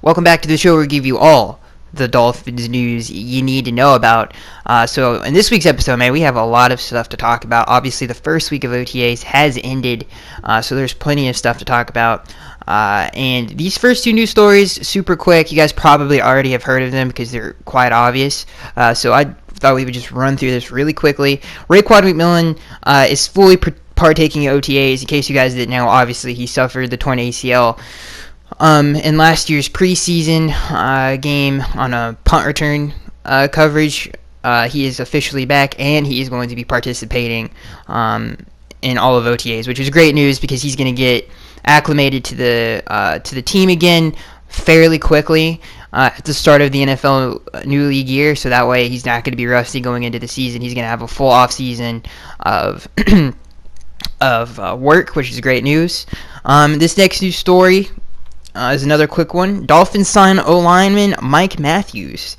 Welcome back to the show where we give you all the Dolphins news you need to know about. So in this week's episode, man, we have a lot of stuff to talk about. Obviously, the first week of OTAs has ended, so there's plenty of stuff to talk about. And these first two news stories, super quick. You guys probably already have heard of them because they're quite obvious. So I thought we would just run through this really quickly. McMillan is fully partaking in OTAs. In case you guys didn't know, obviously he suffered the torn ACL in last year's preseason game on a punt return coverage. He is officially back, and he is going to be participating in all of OTAs, which is great news because he's going to get acclimated to the team again fairly quickly at the start of the NFL new league year. So that way he's not going to be rusty going into the season. He's going to have a full off season of work, which is great news. This next news story is another quick one. Dolphins sign O-lineman Mike Matthews.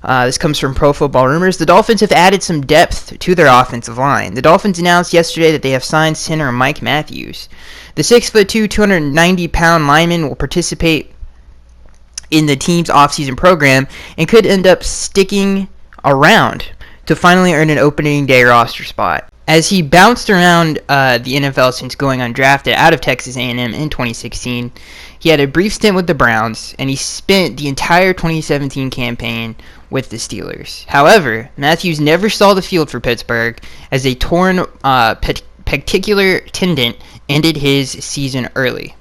This comes from Pro Football Rumors. The Dolphins have added some depth to their offensive line. The Dolphins announced yesterday that they have signed center Mike Matthews. The 6'2", 290-pound lineman will participate in the team's offseason program and could end up sticking around to finally earn an opening day roster spot. As he bounced around the NFL since going undrafted out of Texas A&M in 2016, he had a brief stint with the Browns, and he spent the entire 2017 campaign with the Steelers. However, Matthews never saw the field for Pittsburgh as a torn patellar tendon ended his season early.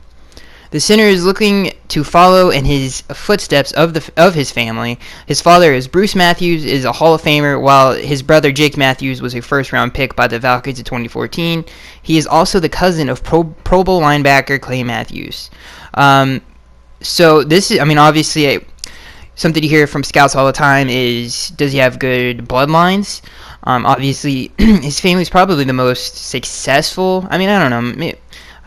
The center is looking to follow in his footsteps of his family. His father is Bruce Matthews, is a Hall of Famer, while his brother Jake Matthews was a first-round pick by the Falcons in 2014. He is also the cousin of Pro Bowl linebacker Clay Matthews. So this is, obviously, something you hear from scouts all the time is, does he have good bloodlines? Obviously, his family's probably the most successful. I don't know.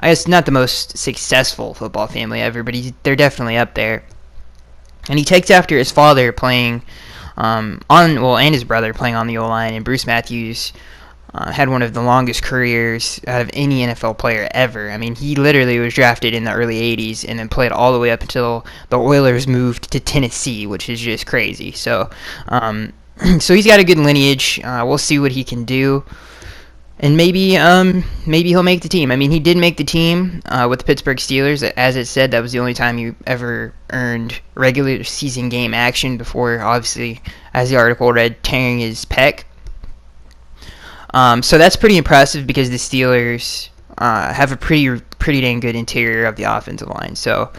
I guess not the most successful football family ever, but they're definitely up there. And he takes after his father playing and his brother playing on the O-line. And Bruce Matthews had one of the longest careers out of any NFL player ever. He literally was drafted in the early 80s and then played all the way up until the Oilers moved to Tennessee, which is just crazy. So, so he's got a good lineage. We'll see what he can do. And maybe he'll make the team. He did make the team with the Pittsburgh Steelers. As it said, that was the only time you ever earned regular season game action before, obviously, as the article read, tearing his pec. So that's pretty impressive because the Steelers have a pretty dang good interior of the offensive line. So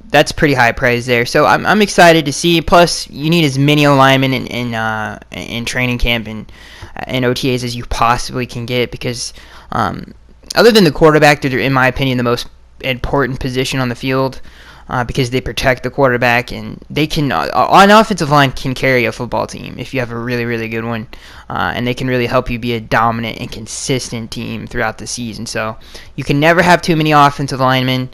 that's pretty high praise there. So I'm excited to see. Plus, you need as many O-linemen in training camp and OTAs as you possibly can get because other than the quarterback, they're, in my opinion, the most important position on the field because they protect the quarterback and they can, an offensive line can carry a football team if you have a really, really good one, and they can really help you be a dominant and consistent team throughout the season. So you can never have too many offensive linemen.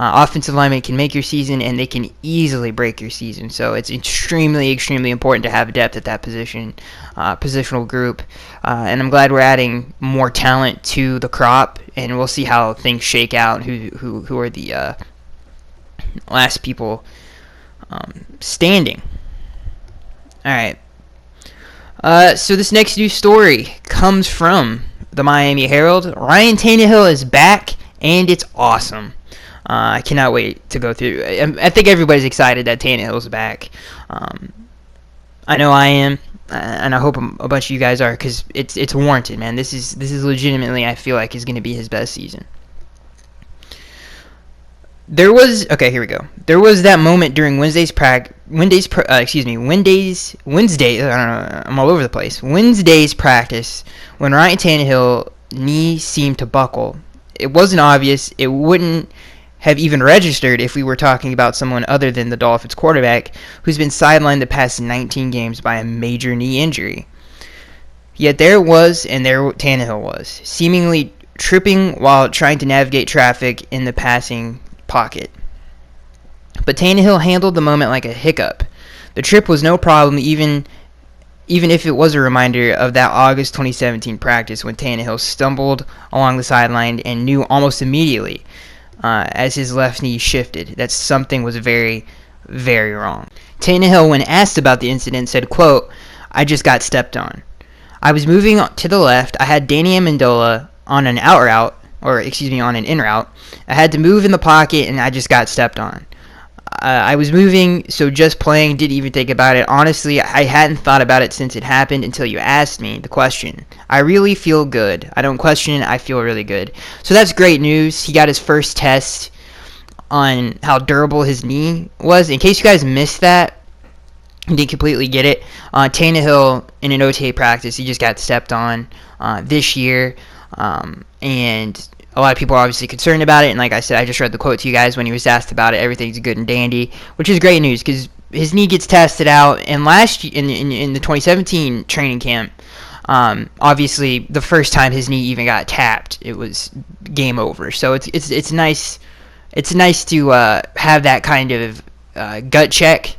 Offensive linemen can make your season, and they can easily break your season. So it's extremely, extremely important to have depth at that positional group. And I'm glad we're adding more talent to the crop, and we'll see how things shake out. Who are the last people standing? All right. So this next news story comes from the Miami Herald. Ryan Tannehill is back, and it's awesome. I cannot wait to go through. I think everybody's excited that Tannehill's back. I know I am, and I hope a bunch of you guys are because it's warranted, man. This is legitimately, I feel like, is going to be his best season. There was that moment during Wednesday. I'm all over the place. Wednesday's practice when Ryan Tannehill knee seemed to buckle. It wasn't obvious. It wouldn't have even registered if we were talking about someone other than the Dolphins quarterback who's been sidelined the past 19 games by a major knee injury. Yet there Tannehill was, seemingly tripping while trying to navigate traffic in the passing pocket. But Tannehill handled the moment like a hiccup. The trip was no problem, even if it was a reminder of that August 2017 practice when Tannehill stumbled along the sideline and knew almost immediately as his left knee shifted. That something was very, very wrong. Tannehill, when asked about the incident, said, quote, "I just got stepped on. I was moving to the left. I had Danny Amendola on an out route, on an in route. I had to move in the pocket, and I just got stepped on. I was moving, so just playing, didn't even think about it. Honestly, I hadn't thought about it since it happened until you asked me the question. I really feel good. I don't question it. I feel really good." So that's great news. He got his first test on how durable his knee was. In case you guys missed that, didn't completely get it, Tannehill in an OTA practice, he just got stepped on this year, and a lot of people are obviously concerned about it. And like I said, I just read the quote to you guys when he was asked about it. Everything's good and dandy, which is great news because his knee gets tested out. And last year, in the 2017 training camp, obviously the first time his knee even got tapped, it was game over. So it's nice. It's nice to have that kind of gut check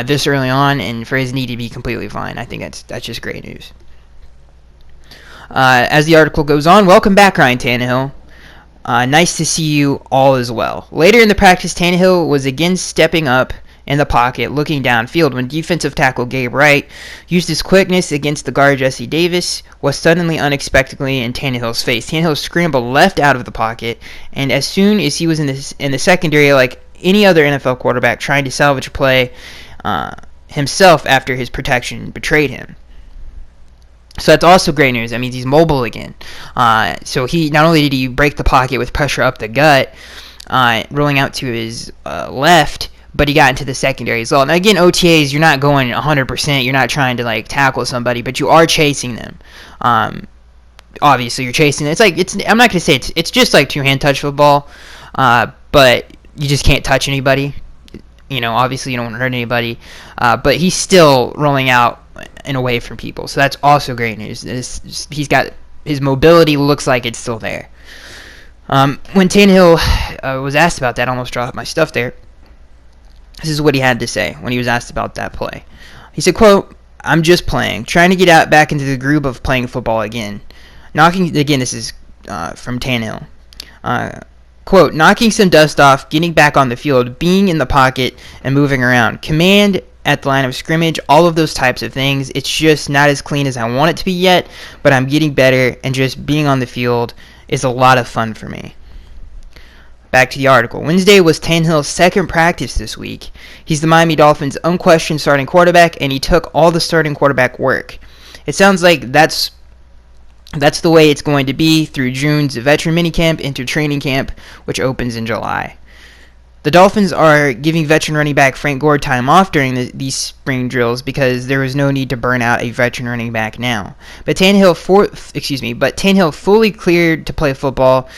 this early on, and for his knee to be completely fine. I think that's just great news. As the article goes on, welcome back, Ryan Tannehill. Nice to see you all as well. Later in the practice, Tannehill was again stepping up in the pocket, looking downfield, when defensive tackle Gabe Wright used his quickness against the guard Jesse Davis, was suddenly unexpectedly in Tannehill's face. Tannehill scrambled left out of the pocket, and as soon as he was in the secondary, like any other NFL quarterback trying to salvage a play himself after his protection betrayed him. So that's also great news. That means he's mobile again. So he not only did he break the pocket with pressure up the gut, rolling out to his left, but he got into the secondary as well. Now again, OTAs, you're not going 100%. You're not trying to like tackle somebody, but you are chasing them. Obviously, you're chasing them. I'm not gonna say it's just like two-hand touch football, but you just can't touch anybody. Obviously you don't want to hurt anybody, but he's still rolling out and away from people. So that's also great news. He's got his mobility, looks like it's still there. When Tannehill was asked about that, I almost dropped my stuff there. This is what he had to say when he was asked about that play. He said, quote, "I'm just playing, trying to get back into the groove of playing football again. This is from Tannehill. Quote, knocking some dust off, getting back on the field, being in the pocket, and moving around. Command at the line of scrimmage, all of those types of things. It's just not as clean as I want it to be yet, but I'm getting better, and just being on the field is a lot of fun for me." Back to the article. Wednesday was Tannehill's second practice this week. He's the Miami Dolphins' unquestioned starting quarterback, and he took all the starting quarterback work. It sounds like that's the way it's going to be through June's veteran minicamp into training camp, which opens in July. The Dolphins are giving veteran running back Frank Gore time off during these spring drills because there was no need to burn out a veteran running back now. But Tannehill fully cleared to play football,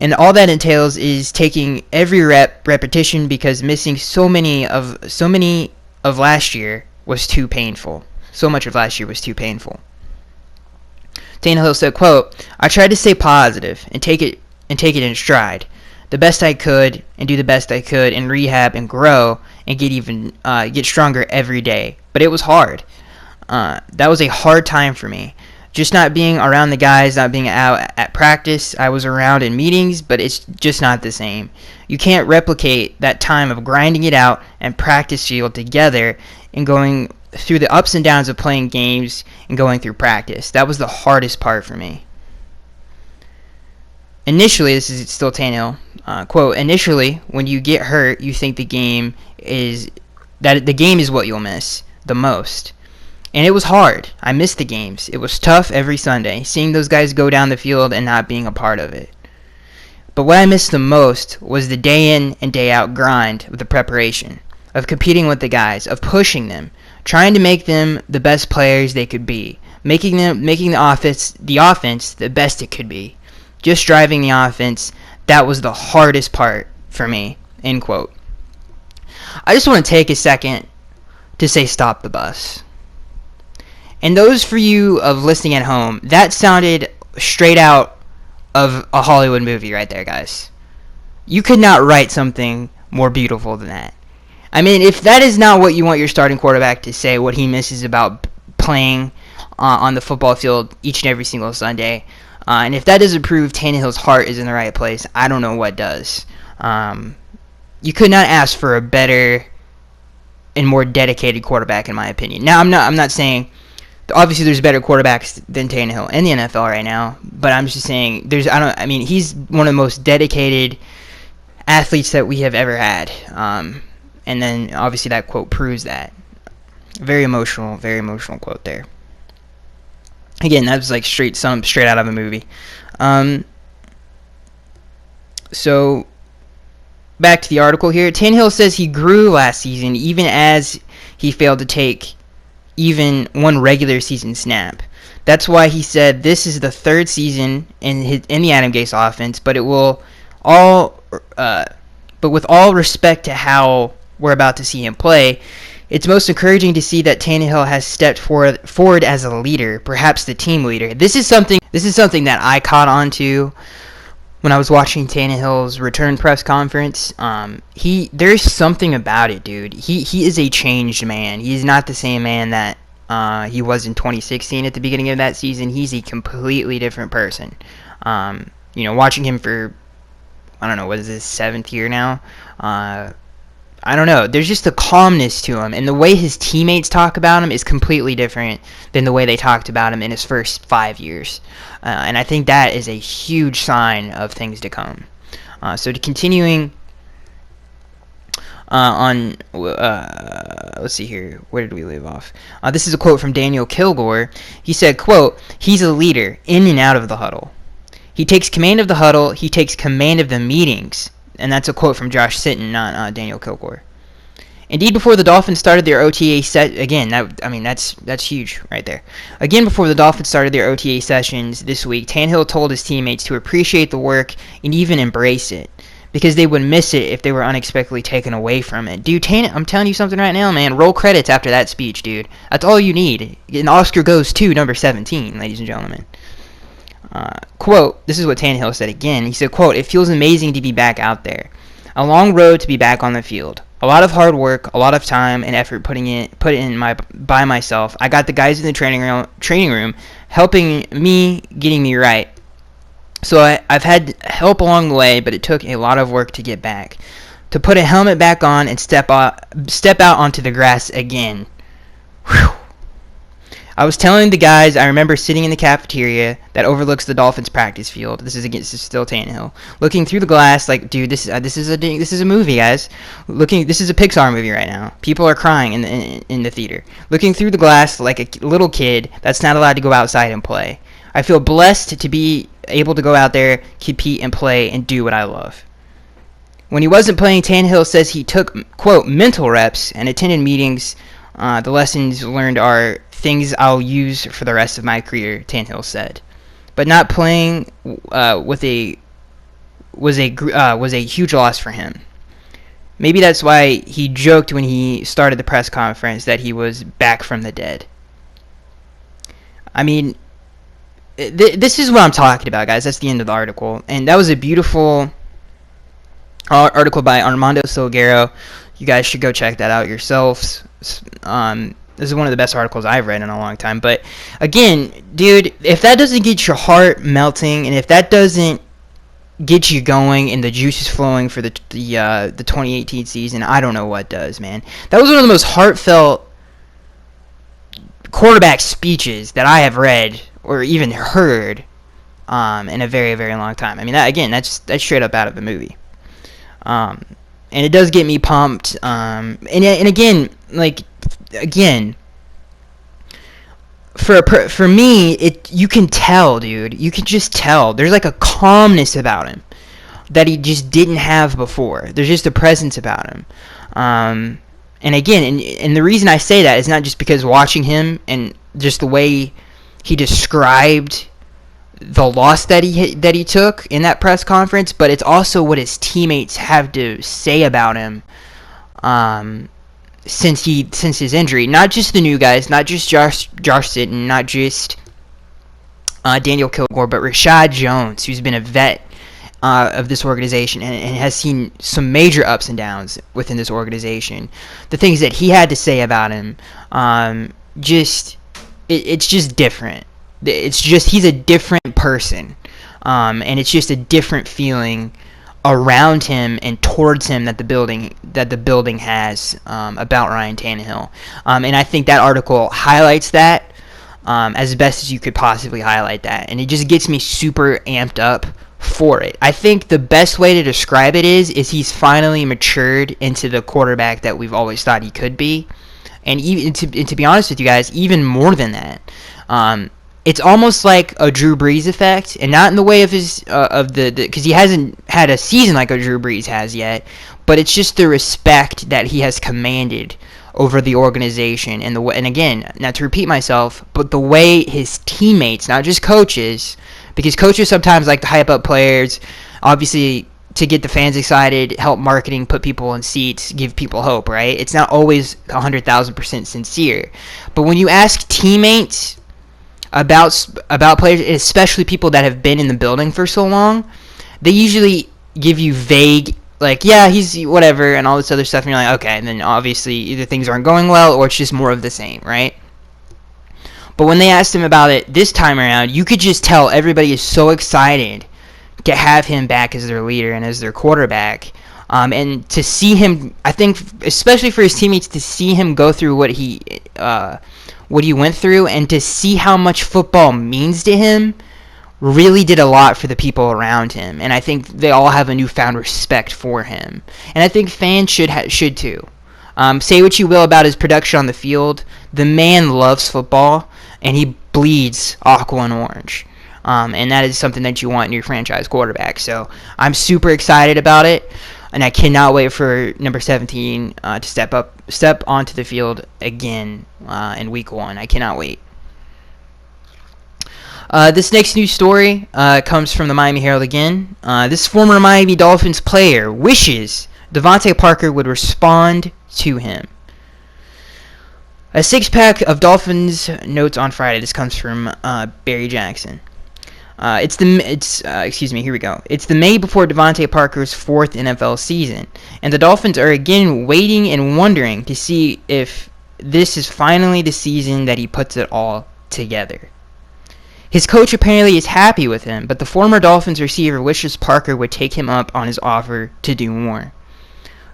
and all that entails is taking every repetition because missing so many of last year was too painful. So much of last year was too painful. Tannehill said, quote, "I tried to stay positive and take it in stride, the best I could, and do the best I could, and rehab and grow and get stronger every day. But it was hard. That was a hard time for me. Just not being around the guys, not being out at practice. I was around in meetings, but it's just not the same. You can't replicate that time of grinding it out and practice field together and going through the ups and downs of playing games and going through practice. That was the hardest part for me. Initially," this is still Tannehill, quote, "initially, when you get hurt, you think the game is what you'll miss the most. And it was hard. I missed the games. It was tough every Sunday, seeing those guys go down the field and not being a part of it. But what I missed the most was the day in and day out grind of the preparation, of competing with the guys, of pushing them, trying to make them the best players they could be, making the offense the best it could be. Just driving the offense, that was the hardest part for me," end quote. I just want to take a second to say stop the bus. And those for you of listening at home, that sounded straight out of a Hollywood movie right there, guys. You could not write something more beautiful than that. I mean, if that is not what you want your starting quarterback to say, what he misses about playing on the football field each and every single Sunday, And if that doesn't prove Tannehill's heart is in the right place, I don't know what does. You could not ask for a better and more dedicated quarterback, in my opinion. Now, I'm not saying obviously there's better quarterbacks than Tannehill in the NFL right now, but I'm just saying he's one of the most dedicated athletes that we have ever had. And then obviously that quote proves that. Very emotional quote there. Again, that was like straight out of a movie. So back to the article here. Tannehill says he grew last season even as he failed to take even one regular season snap. That's why he said this is the third season in the Adam Gase offense, but with all respect to how we're about to see him play, it's most encouraging to see that Tannehill has stepped forward as a leader, perhaps the team leader. This is something that I caught on to when I was watching Tannehill's return press conference. There's something about it, dude. He is a changed man. He's not the same man that he was in 2016 at the beginning of that season. He's a completely different person. Watching him for, I don't know, what is this, 7th year now? I don't know. There's just a calmness to him, and the way his teammates talk about him is completely different than the way they talked about him in his first 5 years. And I think that is a huge sign of things to come. So continuing on, let's see here. Where did we leave off? This is a quote from Daniel Kilgore. He said, quote, "He's a leader in and out of the huddle. He takes command of the huddle. He takes command of the meetings." And that's a quote from Josh Sitton, not Daniel Kilgore. Indeed, before the Dolphins started their OTA that's huge right there. Again, before the Dolphins started their OTA sessions this week, Tannehill told his teammates to appreciate the work and even embrace it, because they would miss it if they were unexpectedly taken away from it. Dude, I'm telling you something right now, man. Roll credits after that speech, dude. That's all you need. An Oscar goes to number 17, ladies and gentlemen. Quote, this is what Tannehill said again. He said, quote, "It feels amazing to be back out there. A long road to be back on the field. A lot of hard work, a lot of time and effort put in by myself. I got the guys in the training room helping me, getting me right. So I've had help along the way, but it took a lot of work to get back. To put a helmet back on and step out onto the grass again. Whew. I was telling the guys, I remember sitting in the cafeteria that overlooks the Dolphins practice field. This is still Tannehill, looking through the glass like, dude, this is a movie, guys. This is a Pixar movie right now. People are crying in the theater. Looking through the glass like a little kid that's not allowed to go outside and play. I feel blessed to be able to go out there, compete, and play and do what I love." When he wasn't playing, Tannehill says he took, quote, "mental reps and attended meetings. The lessons learned are things I'll use for the rest of my career," Tannehill said. But not playing was a huge loss for him. Maybe that's why he joked when he started the press conference that he was back from the dead. I mean, this is what I'm talking about, guys. That's the end of the article. And that was a beautiful article by Armando Salguero. You guys should go check that out yourselves. This is one of the best articles I've read in a long time. But again, dude, if that doesn't get your heart melting, and if that doesn't get you going and the juices flowing for the 2018 season, I don't know what does, man. That was one of the most heartfelt quarterback speeches that I have read or even heard in a very, very long time. I mean, that's straight up out of the movie. And it does get me pumped. And again, for me, you can tell, dude. You can just tell. There's like a calmness about him that he just didn't have before. There's just a presence about him. And again, and the reason I say that is not just because watching him and just the way he described the loss that he took in that press conference, but it's also what his teammates have to say about him since his injury. Not just the new guys, not just Josh Sitton, not just Daniel Kilgore, but Rashad Jones, who's been a vet of this organization and has seen some major ups and downs within this organization. The things that he had to say about him, it's just different. It's just he's a different person, and it's just a different feeling around him and towards him that the building has about Ryan Tannehill. And I think that article highlights that as best as you could possibly highlight that, and it just gets me super amped up for it. I think the best way to describe it is he's finally matured into the quarterback that we've always thought he could be, and even to be honest with you guys, even more than that. It's almost like a Drew Brees effect, and not in the way of his because he hasn't had a season like a Drew Brees has yet, but it's just the respect that he has commanded over the organization, and again, not to repeat myself, but the way his teammates, not just coaches, because coaches sometimes like to hype up players, obviously to get the fans excited, help marketing, put people in seats, give people hope, right? It's not always 100,000% sincere, but when you ask teammates about players, especially people that have been in the building for so long, they usually give you vague, like, yeah, he's whatever, and all this other stuff, and you're like, okay, and then obviously either things aren't going well, or it's just more of the same, right? But when they asked him about it this time around, you could just tell everybody is so excited to have him back as their leader and as their quarterback. And to see him, I think, especially for his teammates, to see him go through what he went through, and to see how much football means to him, really did a lot for the people around him. And I think they all have a newfound respect for him. And I think fans should too. Say what you will about his production on the field, the man loves football, and he bleeds aqua and orange. And that is something that you want in your franchise quarterback. So I'm super excited about it, and I cannot wait for number 17 to step onto the field again in Week 1. I cannot wait. This next news story comes from the Miami Herald again. This former Miami Dolphins player wishes Devante Parker would respond to him. A six-pack of Dolphins notes on Friday. This comes from Barry Jackson. Here we go. It's the May before Devante Parker's 4th NFL season, and the Dolphins are again waiting and wondering to see if this is finally the season that he puts it all together. His coach apparently is happy with him, but the former Dolphins receiver wishes Parker would take him up on his offer to do more.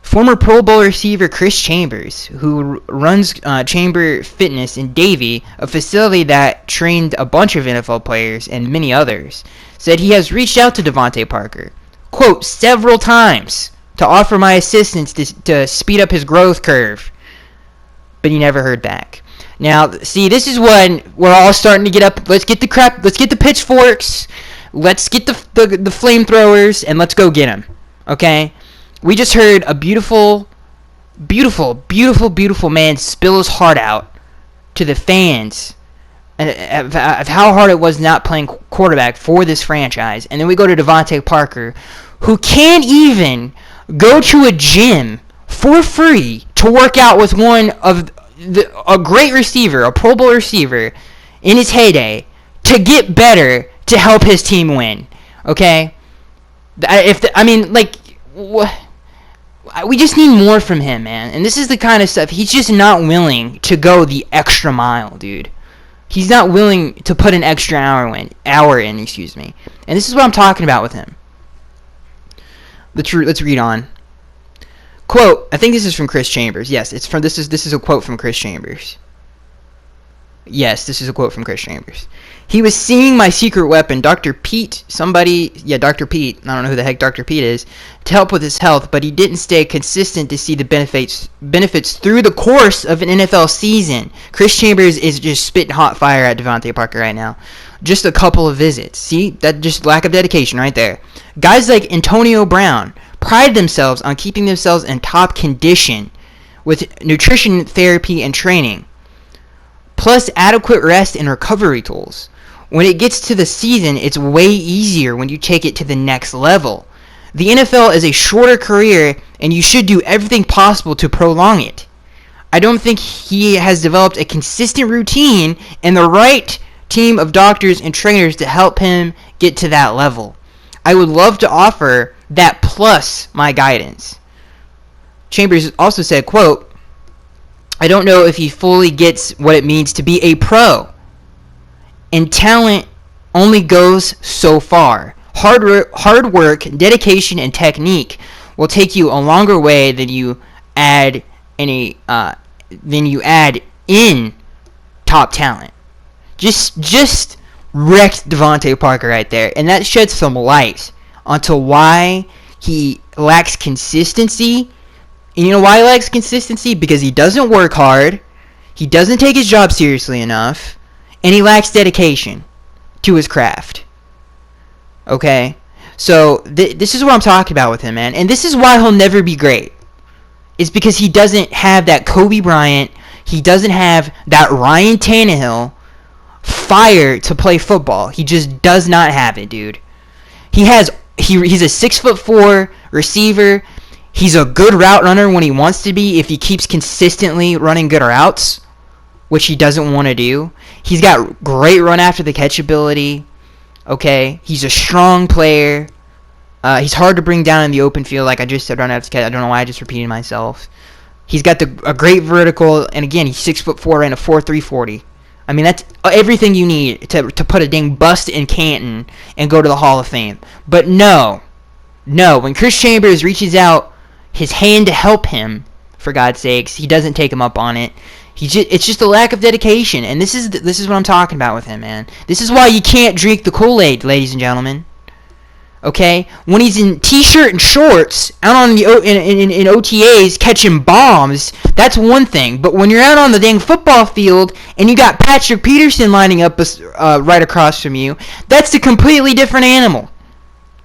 Former Pro Bowl receiver Chris Chambers, who runs Chamber Fitness in Davie, a facility that trained a bunch of NFL players and many others, said he has reached out to Devante Parker, quote, several times to offer my assistance to speed up his growth curve, but he never heard back. Now, see, this is when we're all starting to get up. Let's get the pitchforks, let's get the flamethrowers, and let's go get him, okay? We just heard a beautiful, beautiful, beautiful, beautiful man spill his heart out to the fans of how hard it was not playing quarterback for this franchise. And then we go to Devante Parker, who can't even go to a gym for free to work out with a great receiver, a Pro Bowl receiver, in his heyday, to get better to help his team win. Okay? We just need more from him, man. And this is the kind of stuff, he's just not willing to go the extra mile, dude. He's not willing to put an extra hour in, And this is what I'm talking about with him. Let's read on. Quote, I think this is from Chris Chambers. Yes, this is a quote from Chris Chambers. Yes, this is a quote from Chris Chambers. He was seeing my secret weapon, Dr. Pete, Dr. Pete, I don't know who the heck Dr. Pete is, to help with his health, but he didn't stay consistent to see the benefits through the course of an NFL season. Chris Chambers is just spitting hot fire at Devante Parker right now. Just a couple of visits. See? That just lack of dedication right there. Guys like Antonio Brown pride themselves on keeping themselves in top condition with nutrition, therapy, and training, plus adequate rest and recovery tools. When it gets to the season, it's way easier when you take it to the next level. The NFL is a shorter career, and you should do everything possible to prolong it. I don't think he has developed a consistent routine and the right team of doctors and trainers to help him get to that level. I would love to offer that plus my guidance. Chambers also said, quote, I don't know if he fully gets what it means to be a pro. And talent only goes so far. Hard work, dedication, and technique will take you a longer way than you add in top talent. Just wrecked Devante Parker right there, and that sheds some light onto why he lacks consistency. And you know why he lacks consistency? Because he doesn't work hard, he doesn't take his job seriously enough, and he lacks dedication to his craft. Okay? So, this is what I'm talking about with him, man. And this is why he'll never be great. It's because he doesn't have that Kobe Bryant, he doesn't have that Ryan Tannehill fire to play football. He just does not have it, dude. He's a 6'4" receiver. He's a good route runner when he wants to be, if he keeps consistently running good routes, which he doesn't want to do. He's got great run after the catch ability. Okay, he's a strong player. He's hard to bring down in the open field, like I just said, run after the catch. I don't know why I just repeated myself. He's got a great vertical, and again, he's 6'4" and a 4.3 40. I mean, that's everything you need to put a dang bust in Canton and go to the Hall of Fame. But no, when Chris Chambers reaches out his hand to help him, for God's sakes, he doesn't take him up on it. It's just a lack of dedication, and this is what I'm talking about with him, man. This is why you can't drink the Kool-Aid, ladies and gentlemen. Okay, when he's in t-shirt and shorts out on the in OTAs catching bombs, that's one thing. But when you're out on the dang football field and you got Patrick Peterson lining up right across from you, that's a completely different animal.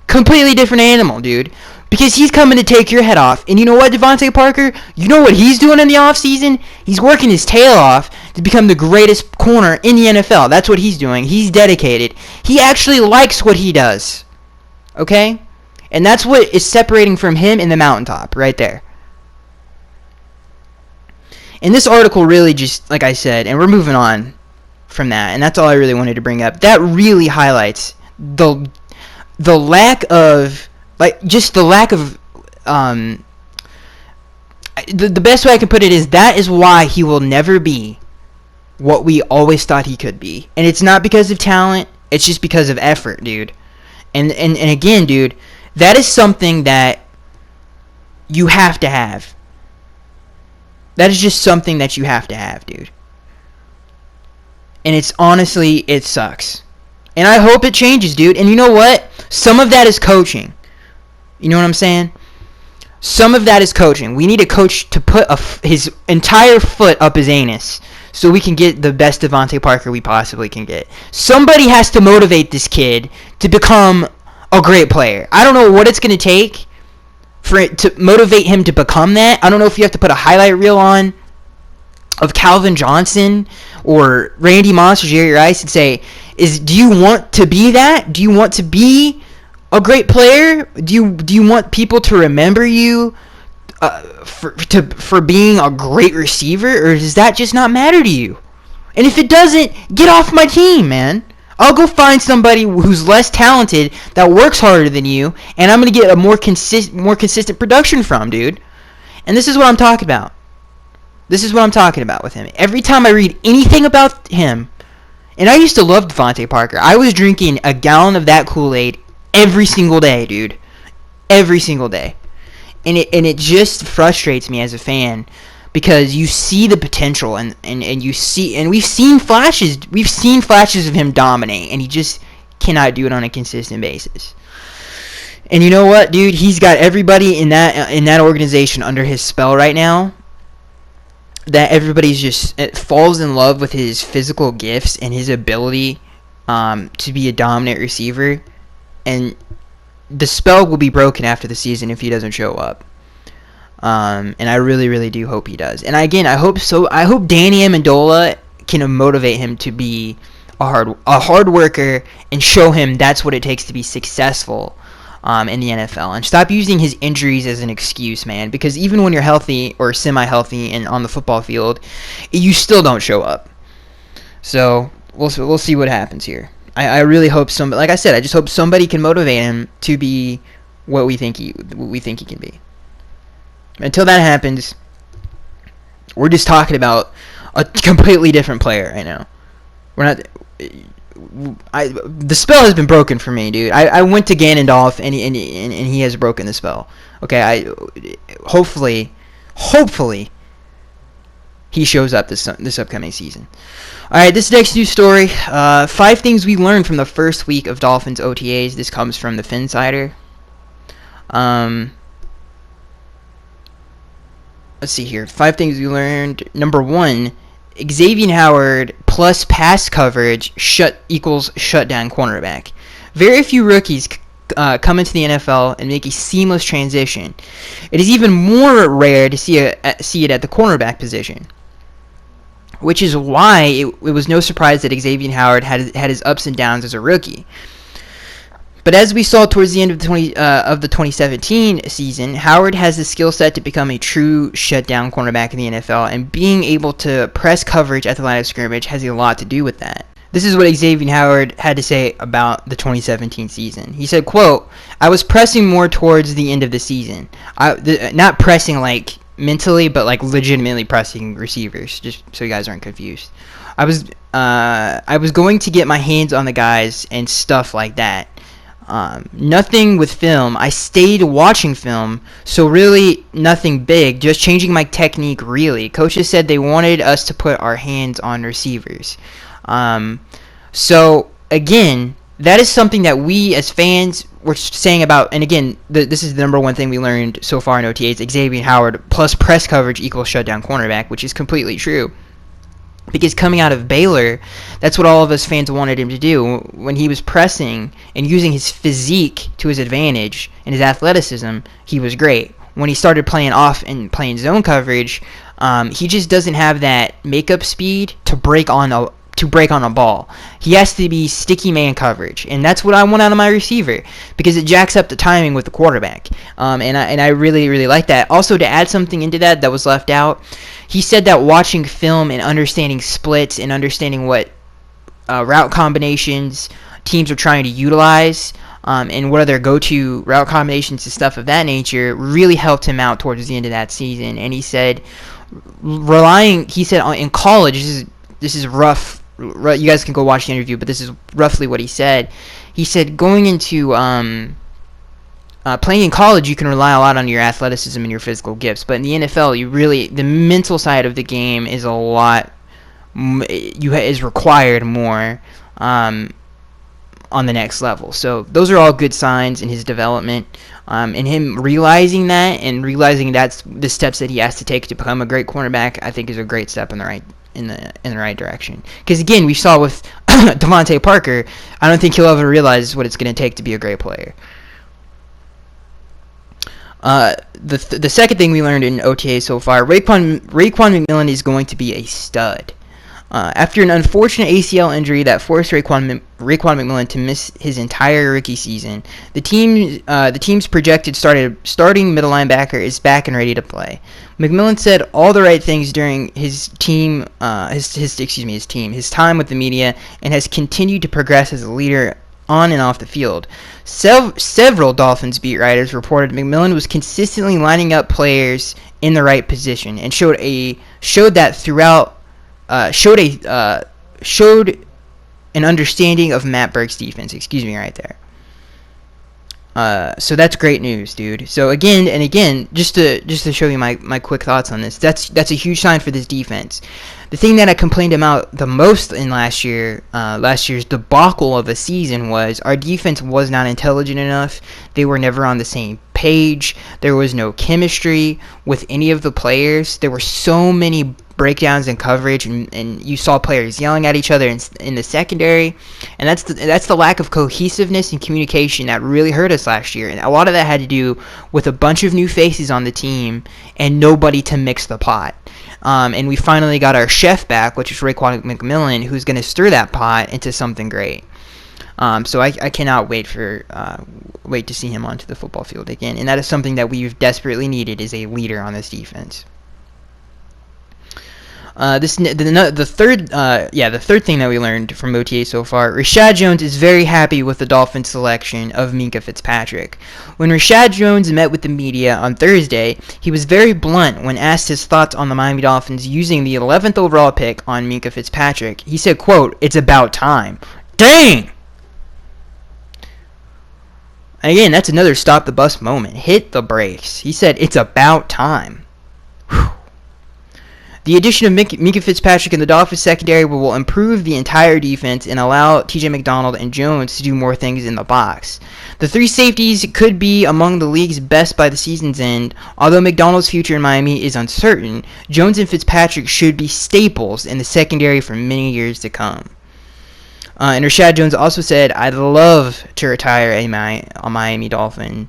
Completely different animal, dude. Because he's coming to take your head off. And you know what, Devante Parker? You know what he's doing in the offseason? He's working his tail off to become the greatest corner in the NFL. That's what he's doing. He's dedicated. He actually likes what he does. Okay? And that's what is separating from him in the mountaintop, right there. And this article really just, like I said, and we're moving on from that, and that's all I really wanted to bring up. That really highlights the lack of, the best way I can put it is that is why he will never be what we always thought he could be. And it's not because of talent, it's just because of effort, dude. And again, dude, that is something that you have to have. That is just something that you have to have, dude. And it's honestly, it sucks. And I hope it changes, dude. And you know what? Some of that is coaching. You know what I'm saying? Some of that is coaching. We need a coach to put his entire foot up his anus so we can get the best Devante Parker we possibly can get. Somebody has to motivate this kid to become a great player. I don't know what it's going to take for it to motivate him to become that. I don't know if you have to put a highlight reel on of Calvin Johnson or Randy Moss or Jerry Rice and say, do you want to be that? Do you want to be a great player? Do you want people to remember you for being a great receiver, or does that just not matter to you? And if it doesn't, get off my team, man. I'll go find somebody who's less talented that works harder than you, and I'm gonna get a more consistent production from, dude. And this is what I'm talking about. This is what I'm talking about with him. Every time I read anything about him, and I used to love Devante Parker. I was drinking a gallon of that Kool-Aid every single day, dude. Every single day. And it just frustrates me as a fan because you see the potential and you see, and we've seen flashes of him dominate, and he just cannot do it on a consistent basis. And you know what, dude? He's got everybody in that organization under his spell right now. That everybody's just falls in love with his physical gifts and his ability to be a dominant receiver, and the spell will be broken after the season if he doesn't show up. And I really, really do hope he does. And again, I hope so. I hope Danny Amendola can motivate him to be a hard worker and show him that's what it takes to be successful in the NFL. And stop using his injuries as an excuse, man. Because even when you're healthy or semi-healthy and on the football field, you still don't show up. So we'll see what happens here. I really hope somebody, like I said, I just hope somebody can motivate him to be what we think he can be. Until that happens, we're just talking about a completely different player right now. the spell has been broken for me, dude. I went to Ganondorf and he has broken the spell. Okay, hopefully he shows up this upcoming season. All right, this next news story, 5 things we learned from the first week of Dolphins OTAs. This comes from the Finsider. Let's see here. 5 things we learned. Number 1, Xavier Howard plus pass coverage equals shutdown cornerback. Very few rookies come into the NFL and make a seamless transition. It is even more rare to see it at the cornerback position, which is why it was no surprise that Xavier Howard had his ups and downs as a rookie. But as we saw towards the end of the 2017 season, Howard has the skill set to become a true shutdown cornerback in the NFL, and being able to press coverage at the line of scrimmage has a lot to do with that. This is what Xavier Howard had to say about the 2017 season. He said, quote, "I was pressing more towards the end of the season. Not pressing like mentally, but like legitimately pressing receivers, just so you guys aren't confused. I was going to get my hands on the guys and stuff like that. Nothing with film. I stayed watching film, so really nothing big, just changing my technique really. Coaches said they wanted us to put our hands on receivers." So, again, that is something that we as fans were saying about, and again, this is the number 1 thing we learned so far in OTAs, Xavier Howard plus press coverage equals shutdown cornerback, which is completely true. Because coming out of Baylor, that's what all of us fans wanted him to do. When he was pressing and using his physique to his advantage and his athleticism, he was great. When he started playing off and playing zone coverage, he just doesn't have that makeup speed to break on a ball. He has to be sticky man coverage, and that's what I want out of my receiver, because it jacks up the timing with the quarterback. And I really, really like that. Also, to add something into that was left out, he said that watching film and understanding splits and understanding what route combinations teams are trying to utilize, and what are their go-to route combinations and stuff of that nature really helped him out towards the end of that season. And he said, in college, this is rough. You guys can go watch the interview, but this is roughly what he said. He said going into playing in college, you can rely a lot on your athleticism and your physical gifts, but in the NFL, the mental side of the game is is required more on the next level. So those are all good signs in his development, and him realizing that and realizing that's the steps that he has to take to become a great cornerback, I think is a great step in the right direction. Because again, we saw with Devante Parker, I don't think he'll ever realize what it's going to take to be a great player. The second thing we learned in OTA so far, Raekwon McMillan is going to be a stud. After an unfortunate ACL injury that forced Raekwon McMillan to miss his entire rookie season, the team's projected starting middle linebacker is back and ready to play. McMillan said all the right things during his time with the media, and has continued to progress as a leader on and off the field. Several Dolphins beat writers reported McMillan was consistently lining up players in the right position, and showed an understanding of Matt Burke's defense. Excuse me right there. So that's great news, dude. So again, just to show you my quick thoughts on this, that's a huge sign for this defense. The thing that I complained about the most in last year's debacle of a season was our defense was not intelligent enough. They were never on the same page. There was no chemistry with any of the players. There were so many breakdowns in coverage, and you saw players yelling at each other in the secondary, and that's the lack of cohesiveness and communication that really hurt us last year. And a lot of that had to do with a bunch of new faces on the team and nobody to mix the pot. And we finally got our chef back, which is Raekwon McMillan, who's going to stir that pot into something great. So I cannot wait to see him onto the football field again, and that is something that we've desperately needed, is a leader on this defense. The third thing that we learned from OTA so far, Rashad Jones is very happy with the Dolphins' selection of Minkah Fitzpatrick. When Rashad Jones met with the media on Thursday, he was very blunt when asked his thoughts on the Miami Dolphins using the 11th overall pick on Minkah Fitzpatrick. He said, quote, "It's about time. insane. Again, that's another stop the bus moment. Hit the brakes. He said it's about time. Whew. The addition of Mika Fitzpatrick in the Dolphins secondary will improve the entire defense and allow TJ McDonald and Jones to do more things in the box. The three safeties could be among the league's best by the season's end. Although McDonald's future in Miami is uncertain, Jones and Fitzpatrick should be staples in the secondary for many years to come. And Rashad Jones also said, "I'd love to retire a Miami Dolphin."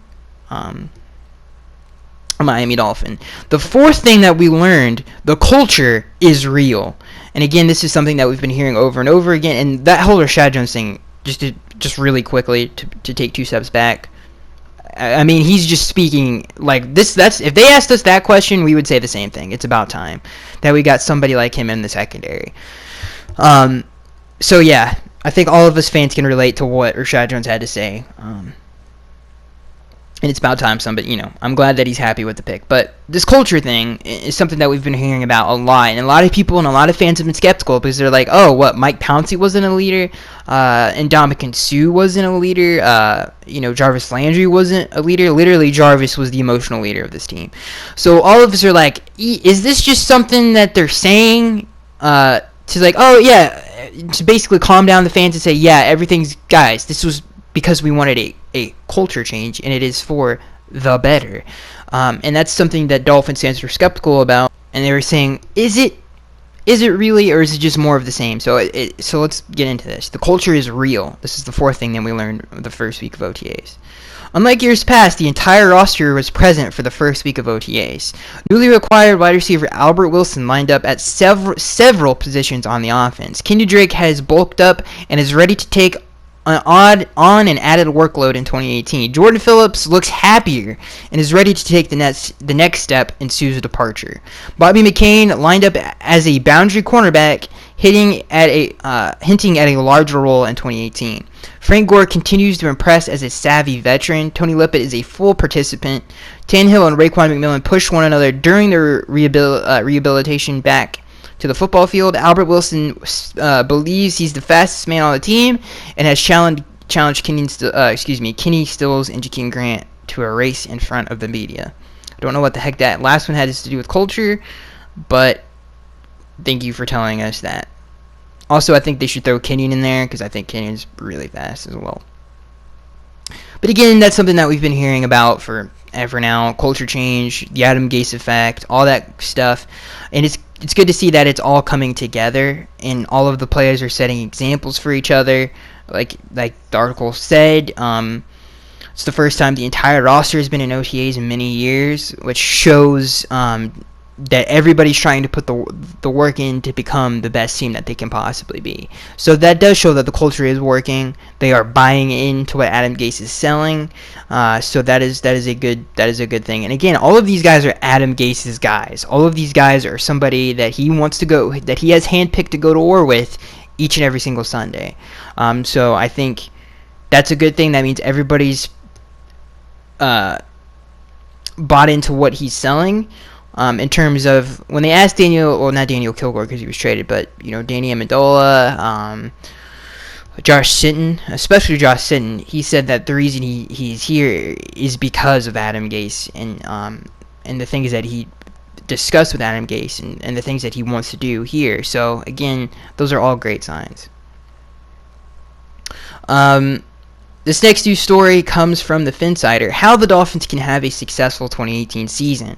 A Miami Dolphin. The fourth thing that we learned, the culture is real. And again, this is something that we've been hearing over and over again. And that whole Rashad Jones thing, just really quickly to take 2 steps back. I mean, he's just speaking like this. That's if they asked us that question, we would say the same thing. It's about time that we got somebody like him in the secondary. So yeah, I think all of us fans can relate to what Rashad Jones had to say. And it's about time somebody, I'm glad that he's happy with the pick. But this culture thing is something that we've been hearing about a lot. And a lot of people and a lot of fans have been skeptical because they're like, oh, what, Mike Pouncey wasn't a leader? And Ndamukong Suh wasn't a leader? Jarvis Landry wasn't a leader? Literally, Jarvis was the emotional leader of this team. So all of us are like, is this just something that they're saying to like, oh, yeah, to basically calm down the fans and say, yeah, guys, this was because we wanted a culture change, and it is for the better. And that's something that Dolphins fans were skeptical about, and they were saying, is it really, or is it just more of the same? So let's get into this. The culture is real. This is the fourth thing that we learned the first week of OTAs. Unlike years past, the entire roster was present for the first week of OTAs. Newly acquired wide receiver Albert Wilson lined up at several positions on the offense. Kenny Drake has bulked up and is ready to take an and added workload in 2018. Jordan Phillips looks happier and is ready to take the next step in Suh's departure. Bobby McCain lined up as a boundary cornerback, hinting at a larger role in 2018. Frank Gore continues to impress as a savvy veteran. Tony Lippett is a full participant. Tannehill and Raekwon McMillan push one another during their rehabilitation back to the football field. Albert Wilson believes he's the fastest man on the team and has challenged Kenny Stills and Jakeem Grant to a race in front of the media. I don't know what the heck that last one had to do with culture, but thank you for telling us that. Also, I think they should throw Kenyon in there because I think Kenyon's really fast as well. But again, that's something that we've been hearing about forever now. Culture change, the Adam Gase effect, all that stuff. And it's good to see that it's all coming together and all of the players are setting examples for each other. Like the article said, it's the first time the entire roster has been in OTAs in many years, which shows that everybody's trying to put the work in to become the best team that they can possibly be. So that does show that the culture is working. They are buying into what Adam Gase is selling. So that is a good thing. And again, all of these guys are Adam Gase's guys. All of these guys are somebody that he wants to go, that he has handpicked to go to war with each and every single Sunday. So I think that's a good thing. That means everybody's bought into what he's selling. In terms of when they asked not Daniel Kilgore because he was traded, but Danny Amendola, Josh Sitton, especially Josh Sitton, he said that the reason he's here is because of Adam Gase and the things that he discussed with Adam Gase and the things that he wants to do here. So again, those are all great signs. This next news story comes from the Finsider: how the Dolphins can have a successful 2018 season.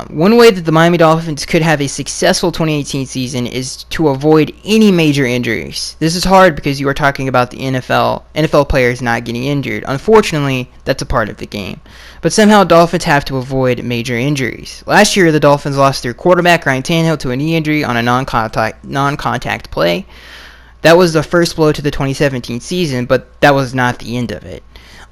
One way that the Miami Dolphins could have a successful 2018 season is to avoid any major injuries. This is hard because you are talking about the NFL players not getting injured. Unfortunately, that's a part of the game. But somehow Dolphins have to avoid major injuries. Last year, the Dolphins lost their quarterback, Ryan Tannehill, to a knee injury on a non-contact play. That was the first blow to the 2017 season, but that was not the end of it.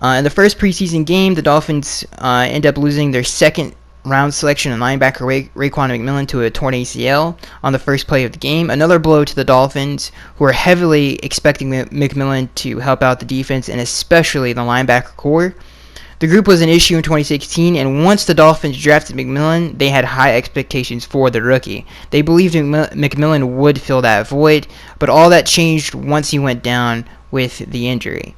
In the first preseason game, the Dolphins end up losing their second round selection and linebacker Raekwon McMillan to a torn ACL on the first play of the game. Another blow to the Dolphins, who are heavily expecting McMillan to help out the defense and especially the linebacker core. The group was an issue in 2016, and once the Dolphins drafted McMillan, they had high expectations for the rookie. They believed McMillan would fill that void, but all that changed once he went down with the injury.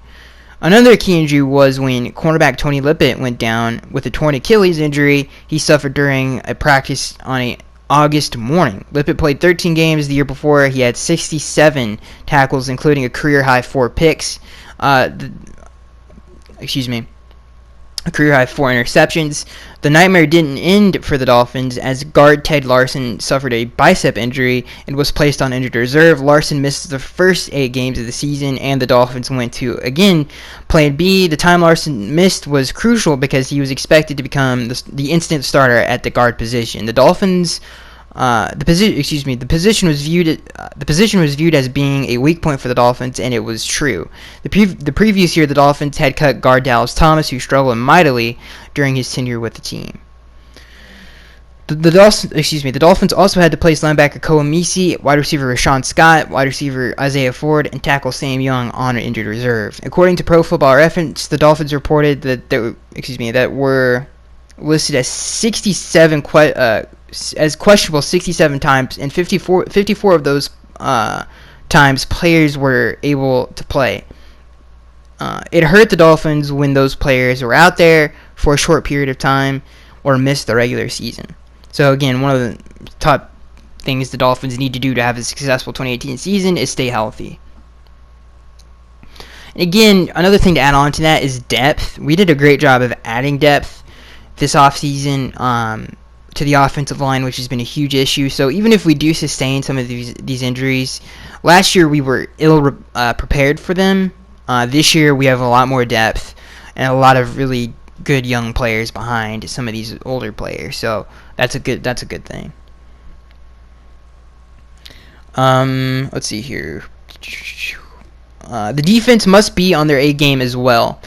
Another key injury was when cornerback Tony Lippett went down with a torn Achilles injury he suffered during a practice on an August morning. Lippett played 13 games the year before. He had 67 tackles, including a career-high 4 picks. A career-high 4 interceptions. The nightmare didn't end for the Dolphins as guard Ted Larson suffered a bicep injury and was placed on injured reserve. Larson missed the first 8 games of the season, and the Dolphins went to, again, Plan B. The time Larson missed was crucial because he was expected to become the instant starter at the guard position. The Dolphins... The position was viewed as being a weak point for the Dolphins, and it was true. The previous year, the Dolphins had cut guard Dallas Thomas, who struggled mightily during his tenure with the team. The Dolphins also had to place linebacker Koa Misi, wide receiver Rashawn Scott, wide receiver Isaiah Ford, and tackle Sam Young on injured reserve. According to Pro Football Reference, the Dolphins reported that were listed as 67 as questionable 67 times, and 54 of those times players were able to play. It hurt the Dolphins when those players were out there for a short period of time or missed the regular season. So again, one of the top things the Dolphins need to do to have a successful 2018 season is stay healthy. And again, another thing to add on to that is depth. We did a great job of adding depth this offseason to the offensive line, which has been a huge issue. So even if we do sustain some of these injuries, last year we were prepared for them. This year we have a lot more depth and a lot of really good young players behind some of these older players. So that's a good thing. Let's see here. The defense must be on their A game as well.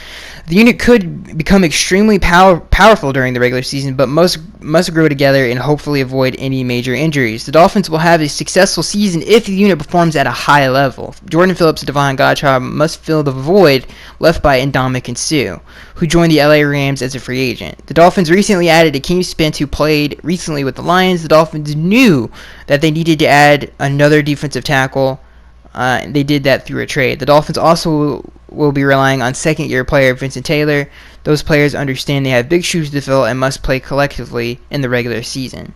The unit could become extremely powerful during the regular season, but must grow together and hopefully avoid any major injuries. The Dolphins will have a successful season if the unit performs at a high level. Jordan Phillips and Devon Gottschalk must fill the void left by Ndamukong Suh, who joined the LA Rams as a free agent. The Dolphins recently added Akeem Spence, who played recently with the Lions. The Dolphins knew that they needed to add another defensive tackle. They did that through a trade. The Dolphins also will be relying on second-year player Vincent Taylor. Those players understand they have big shoes to fill and must play collectively in the regular season.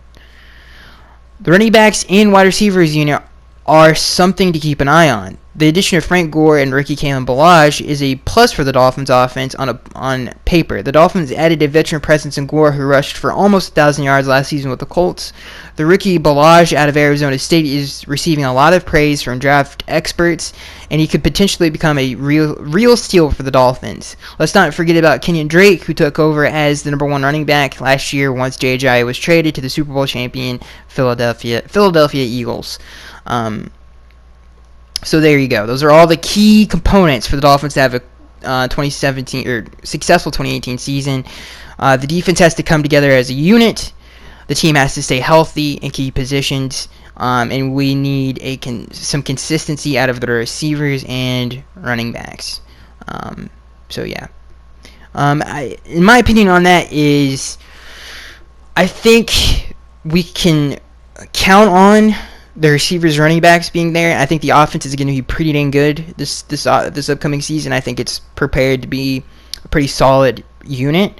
The running backs and wide receivers unit are something to keep an eye on. The addition of Frank Gore and Ricky Kalen-Ballage is a plus for the Dolphins offense on paper. The Dolphins added a veteran presence in Gore, who rushed for almost 1,000 yards last season with the Colts. The rookie Ballage out of Arizona State is receiving a lot of praise from draft experts, and he could potentially become a real steal for the Dolphins. Let's not forget about Kenyon Drake, who took over as the number 1 running back last year once J.J. was traded to the Super Bowl champion Philadelphia Eagles. So there you go. Those are all the key components for the Dolphins to have a 2017 or successful 2018 season. The defense has to come together as a unit. The team has to stay healthy in key positions, and we need some consistency out of the receivers and running backs. So yeah, in my opinion on that is, I think we can count on the receivers, running backs being there. I think the offense is going to be pretty dang good this upcoming season. I think it's prepared to be a pretty solid unit.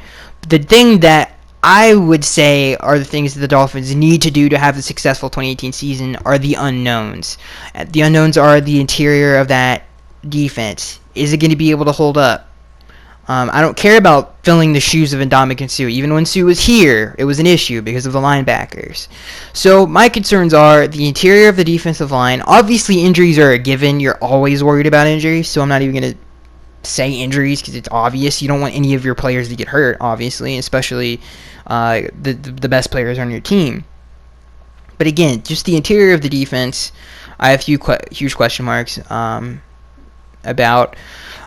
The thing that I would say are the things that the Dolphins need to do to have a successful 2018 season are the unknowns. The unknowns are the interior of that defense. Is it going to be able to hold up? I don't care about filling the shoes of Ndamukong Suh. Even when Suh was here, it was an issue because of the linebackers. So my concerns are the interior of the defensive line. Obviously, injuries are a given. You're always worried about injuries, so I'm not even going to say injuries because it's obvious. You don't want any of your players to get hurt, obviously, especially the best players on your team. But again, just the interior of the defense, I have huge question marks about.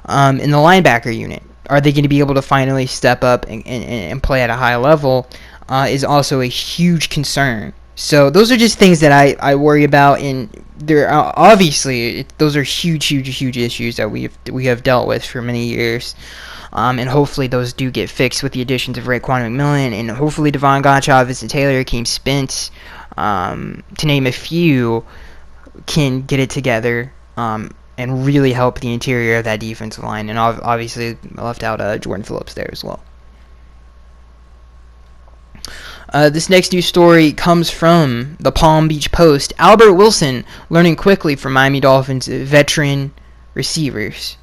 In the linebacker unit, are they going to be able to finally step up and play at a high level is also a huge concern. So those are just things that I worry about, and they're obviously those are huge issues that we have dealt with for many years. and hopefully those do get fixed with the additions of Raekwon McMillan, and hopefully Devon Gottschalk, Vincent Taylor, Akeem Spence, to name a few, can get it together and really help the interior of that defensive line. And obviously I left out Jordan Phillips there as well. This next news story comes from the Palm Beach Post. Albert Wilson learning quickly from Miami Dolphins veteran receivers.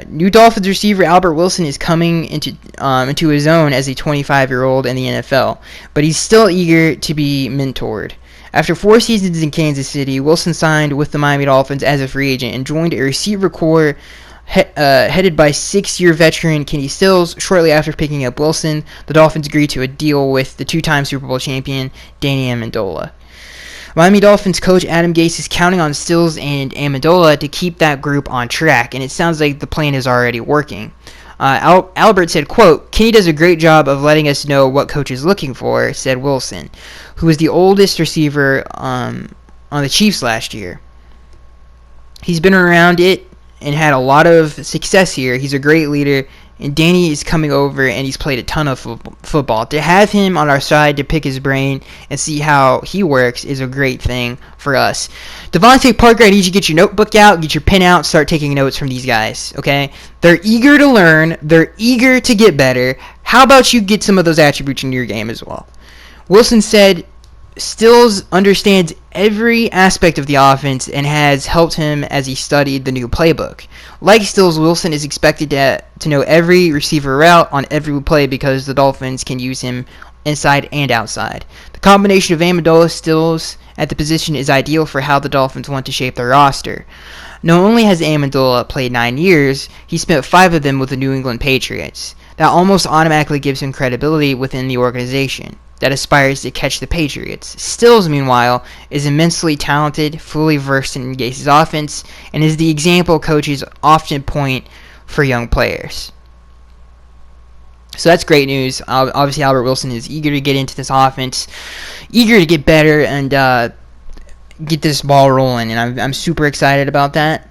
New Dolphins receiver Albert Wilson is coming into his own as a 25-year-old in the NFL, but he's still eager to be mentored. After 4 seasons in Kansas City, Wilson signed with the Miami Dolphins as a free agent and joined a receiver corps headed by 6-year veteran Kenny Stills. Shortly after picking up Wilson, the Dolphins agreed to a deal with the 2-time Super Bowl champion Danny Amendola. Miami Dolphins coach Adam Gase is counting on Stills and Amendola to keep that group on track, and it sounds like the plan is already working. Albert said, quote, "Kenny does a great job of letting us know what coach is looking for," said Wilson, who was the oldest receiver on the Chiefs last year. He's been around it and had a lot of success here. He's a great leader, and Danny is coming over, and he's played a ton of football. To have him on our side to pick his brain and see how he works is a great thing for us. Devante Parker, I need you to get your notebook out, get your pen out, start taking notes from these guys, okay? They're eager to learn. They're eager to get better. How about you get some of those attributes into your game as well? Wilson said Stills understands every aspect of the offense and has helped him as he studied the new playbook. Like Stills, Wilson is expected to know every receiver route on every play because the Dolphins can use him inside and outside. The combination of Amendola Stills at the position is ideal for how the Dolphins want to shape their roster. Not only has Amendola played 9 years, he spent 5 of them with the New England Patriots. That almost automatically gives him credibility within the organization that aspires to catch the Patriots. Stills, meanwhile, is immensely talented, fully versed in Gase's offense, and is the example coaches often point for young players. So that's great news. Obviously, Albert Wilson is eager to get into this offense, eager to get better and get this ball rolling, and I'm super excited about that.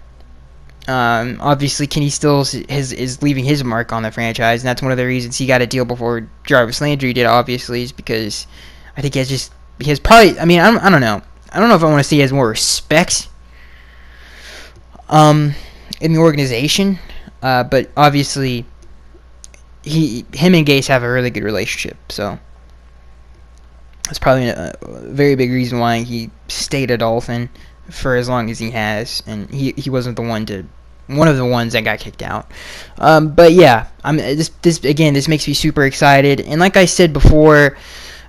Obviously, Kenny Stills is leaving his mark on the franchise, and that's one of the reasons he got a deal before Jarvis Landry did, obviously, is because I think he has probably, I mean, I don't know. I don't know if I want to say he has more respect in the organization, but obviously, him and Gase have a really good relationship, so that's probably a very big reason why he stayed a Dolphin for as long as he has, and he wasn't one of the ones that got kicked out. But yeah, this makes me super excited, and like I said before,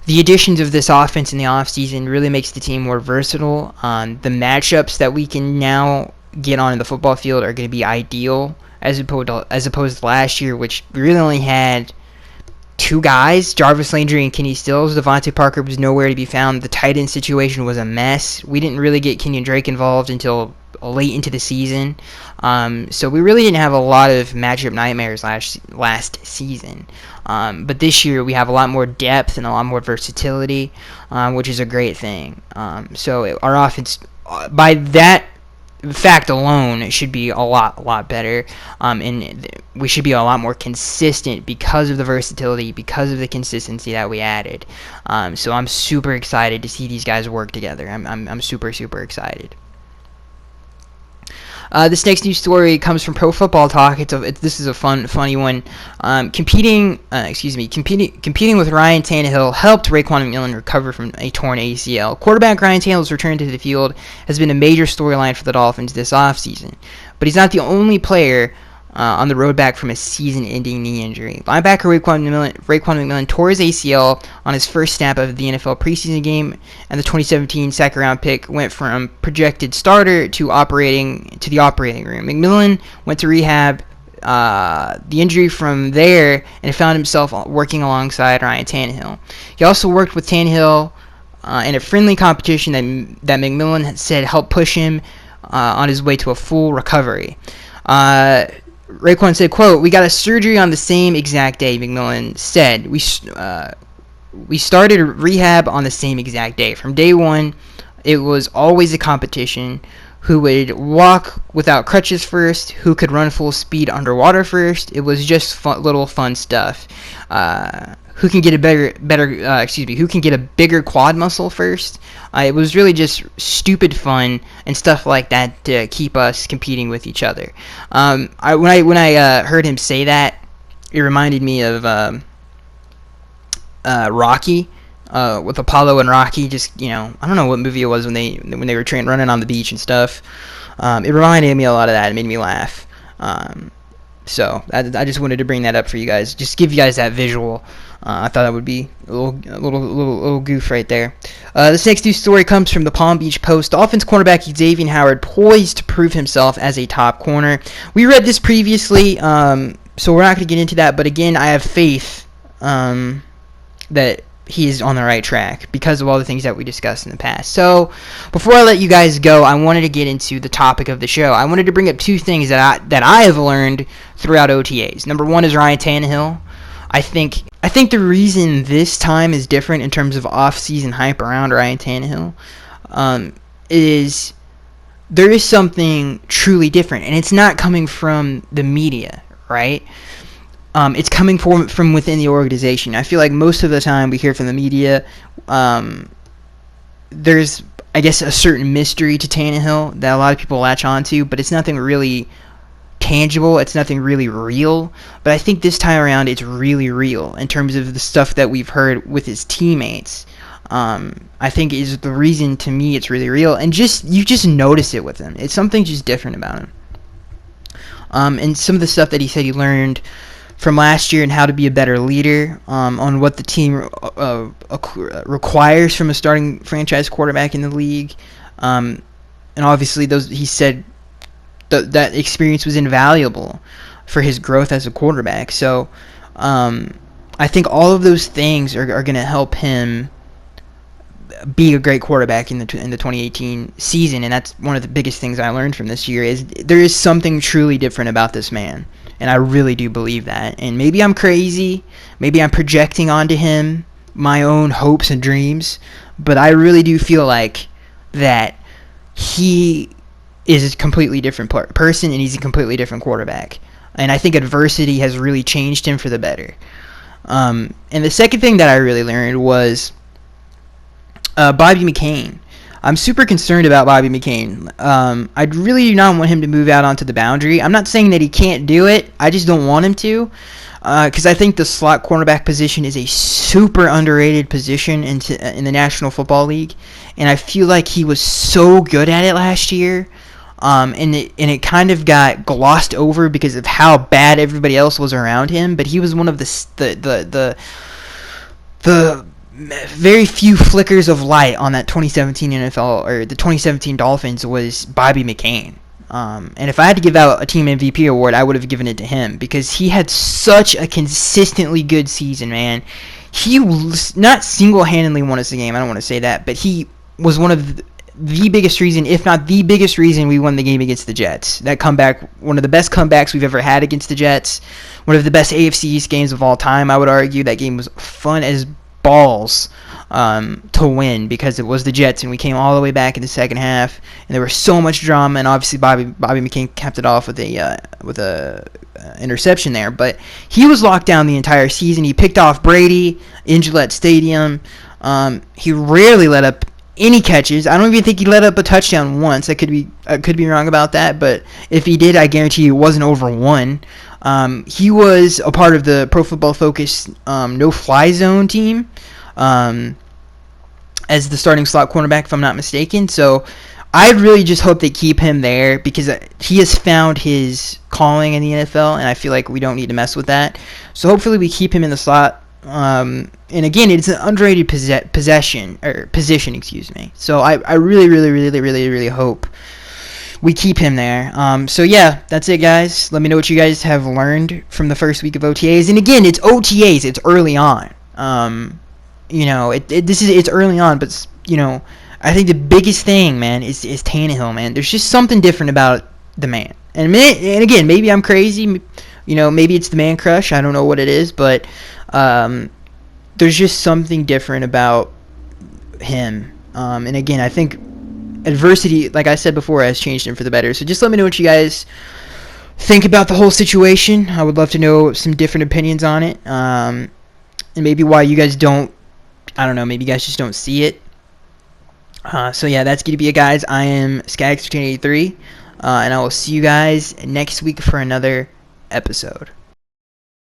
the additions of this offense in the offseason really makes the team more versatile. The matchups that we can now get on in the football field are going to be ideal as opposed to last year, which we really only had 2 guys, Jarvis Landry and Kenny Stills. Devante Parker was nowhere to be found. The tight end situation was a mess. We didn't really get Kenyon Drake involved until late into the season. So we really didn't have a lot of matchup nightmares last season. But this year we have a lot more depth and a lot more versatility, which is a great thing. So our offense, by that fact alone, it should be a lot better, and we should be a lot more consistent because of the versatility, because of the consistency that we added. So I'm super excited to see these guys work together. I'm super excited. This next news story comes from Pro Football Talk. This is a funny one. Competing with Ryan Tannehill helped Raekwon McMillan recover from a torn ACL. Quarterback Ryan Tannehill's return to the field has been a major storyline for the Dolphins this offseason, but he's not the only player on the road back from a season-ending knee injury. Linebacker Raekwon McMillan tore his ACL on his first snap of the NFL preseason game, and the 2017 second-round pick went from projected starter to the operating room. McMillan went to rehab the injury from there and found himself working alongside Ryan Tannehill. He also worked with Tannehill in a friendly competition that McMillan said helped push him on his way to a full recovery. Raekwon said, quote, "We got a surgery on the same exact day," McMillan said. We started rehab on the same exact day. From day one, it was always a competition. who would walk without crutches first, who could run full speed underwater first. It was just little fun stuff. Who can get who can get a bigger quad muscle first. It was really just stupid fun and stuff like that to keep us competing with each other. When I heard him say that, it reminded me of Rocky. With Apollo and Rocky, just, I don't know what movie it was when they were running on the beach and stuff. It reminded me a lot of that. It made me laugh. So I just wanted to bring that up for you guys, just give you guys that visual. I thought that would be a little goof right there. This next news story comes from the Palm Beach Post. Dolphins cornerback Xavier Howard poised to prove himself as a top corner. We read this previously, so we're not going to get into that. But again, I have faith that he is on the right track because of all the things that we discussed in the past. So before I let you guys go, I wanted to get into the topic of the show. I wanted to bring up two things that I have learned throughout OTAs. Number one is Ryan Tannehill. I think the reason this time is different in terms of off-season hype around Ryan Tannehill is there is something truly different, and it's not coming from the media, right? It's coming from within the organization. I feel like most of the time we hear from the media, there's, I guess, a certain mystery to Tannehill that a lot of people latch onto, but it's nothing really tangible. It's nothing really real. But I think this time around it's really real in terms of the stuff that we've heard with his teammates. I think is the reason, to me, it's really real. And you just notice it with him. It's something just different about him. And some of the stuff that he said he learned from last year and how to be a better leader, on what the team requires from a starting franchise quarterback in the league. And obviously he said that experience was invaluable for his growth as a quarterback. So I think all of those things are going to help him be a great quarterback in the 2018 season, and that's one of the biggest things I learned from this year is there is something truly different about this man, and I really do believe that. And maybe I'm crazy, maybe I'm projecting onto him my own hopes and dreams, but I really do feel like that he is a completely different person, and he's a completely different quarterback. And I think adversity has really changed him for the better. And the second thing that I really learned was Bobby McCain. I'm super concerned about Bobby McCain. I really do not want him to move out onto the boundary. I'm not saying that he can't do it. I just don't want him to, because I think the slot cornerback position is a super underrated position in the National Football League, and I feel like he was so good at it last year, and it kind of got glossed over because of how bad everybody else was around him. But he was one of the very few flickers of light on that 2017 NFL, or the 2017 Dolphins, was Bobby McCain. And if I had to give out a team MVP award, I would have given it to him because he had such a consistently good season, man. He was not single-handedly won us the game. I don't want to say that, but he was one of the biggest reason, if not the biggest reason, we won the game against the Jets. That comeback, one of the best comebacks we've ever had against the Jets. One of the best AFC East games of all time, I would argue. That game was fun as balls to win because it was the Jets, and we came all the way back in the second half, and there was so much drama, and obviously Bobby McCain capped it off with a interception there. But he was locked down the entire season. He picked off Brady in Gillette Stadium. He rarely let up any catches. I don't even think he let up a touchdown once. I could be wrong about that, but if he did, I guarantee you it wasn't over one. He was a part of the Pro Football Focus no-fly zone team as the starting slot cornerback, if I'm not mistaken. So I really just hope they keep him there because he has found his calling in the NFL, and I feel like we don't need to mess with that. So hopefully we keep him in the slot. And again, it's an underrated position. So I really hope we keep him there. So yeah, that's it, guys. Let me know what you guys have learned from the first week of OTAs. And again, it's OTAs. It's early on. It's early on, but I think the biggest thing, man, is Tannehill, man. There's just something different about the man. And again, maybe I'm crazy. Maybe it's the man crush. I don't know what it is, but there's just something different about him. And again, I think adversity, like I said before, has changed him for the better. So just let me know what you guys think about the whole situation. I would love to know some different opinions on it, and maybe why you guys don't. I don't know. Maybe you guys just don't see it. So yeah, that's gonna be it, guys. I am Skags1383, and I will see you guys next week for another episode.